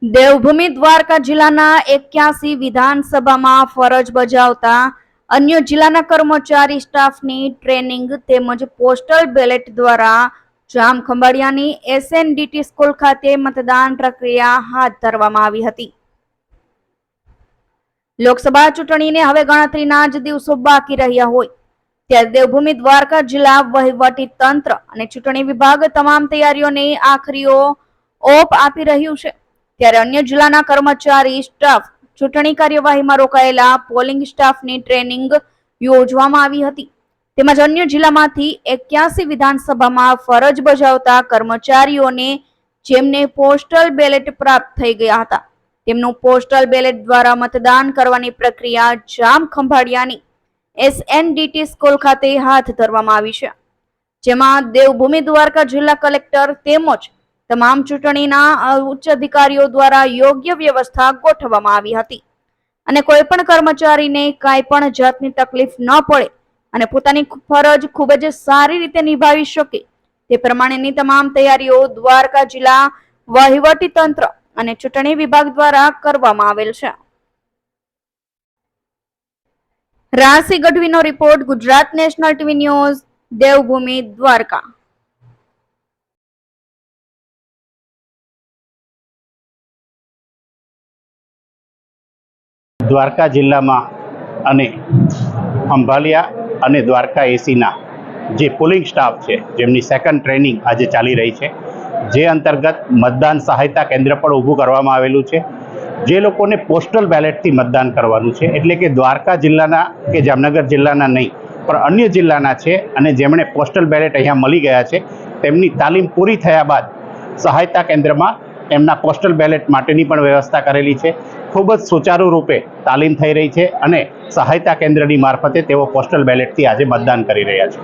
દેવભૂમિ દ્વારકા જિલ્લાના 81 વિધાનસભામાં ફરજ બજાવતા અન્ય જિલ્લાના કર્મચારી સ્ટાફની ટ્રેનિંગ તેમજ પોસ્ટલ બેલેટ દ્વારા જામખંભાળિયાની SNDT સ્કૂલ ખાતે મતદાન પ્રક્રિયા હાથ ધરવામાં આવી હતી। લોકસભા ચૂંટણીને હવે ગણતરીના જ દિવસો બાકી રહ્યા હોય ત્યારે દેવભૂમિ દ્વારકા જિલ્લા વહીવટી તંત્ર અને ચૂંટણી વિભાગ તમામ તૈયારીઓને આખરી ઓપ આપી રહ્યું છે। ત્યારે અન્ય જિલ્લાના કર્મચારી સ્ટાફ ચૂંટણી કાર્યવાહીમાં રોકાયેલા પોલિંગ સ્ટાફની ટ્રેનિંગ યોજવામાં આવી હતી। તેમજ અન્ય જિલ્લામાંથી 81 વિધાનસભામાં ફરજ બજાવતા કર્મચારીઓને જેમને પોસ્ટલ બેલેટ પ્રાપ્ત થઈ ગયા હતા તેમનું પોસ્ટલ બેલેટ દ્વારા મતદાન કરવાની પ્રક્રિયા જામખંભાળિયાની SNDT સ્કૂલ ખાતે હાથ ધરવામાં આવી છે, જેમાં દેવભૂમિ દ્વારકા જિલ્લા કલેક્ટર તેમજ તમામ ચૂંટણીના ઉચ્ચ અધિકારીઓ દ્વારા યોગ્ય વ્યવસ્થા ગોઠવવામાં આવી હતી અને કોઈ પણ કર્મચારીને કાંઈ પણ જાતની તકલીફ ન પડે અને પોતાની ફરજ ખૂબ જ સારી રીતે નિભાવી શકે તે પ્રમાણેની તમામ તૈયારીઓ દ્વારકા જિલ્લા વહીવટી તંત્ર અને ચૂંટણી વિભાગ દ્વારા કરવામાં આવેલ છે। રાશિ ગઢવીનો report, Gujarat national TV news, Devbhumi Dwarka. Dwarka જિલ્લામાં અને ખંભાલિયા અને દ્વારકા એસીના જે પોલિંગ સ્ટાફ છે જેમની સેકન્ડ ટ્રેનિંગ આજે ચાલી રહી છે, જે અંતર્ગત મતદાન સહાયતા કેન્દ્ર પણ ઊભું કરવામાં આવેલું છે। જે લોકોને પોસ્ટલ બેલેટથી મતદાન કરવાનું છે એટલે કે દ્વારકા જિલ્લાના કે જામનગર જિલ્લાના નહીં પણ અન્ય જિલ્લાના છે અને જેમણે પોસ્ટલ બેલેટ અહીંયા મળી ગયા છે તેમની તાલીમ પૂરી થયા બાદ સહાયતા કેન્દ્રમાં એમના પોસ્ટલ બેલેટ માટેની પણ વ્યવસ્થા કરેલી છે। ખૂબ જ સુચારુ રૂપે તાલીમ થઈ રહી છે અને સહાયતા કેન્દ્રની મારફતે તેઓ પોસ્ટલ બેલેટથી આજે મતદાન કરી રહ્યા છે।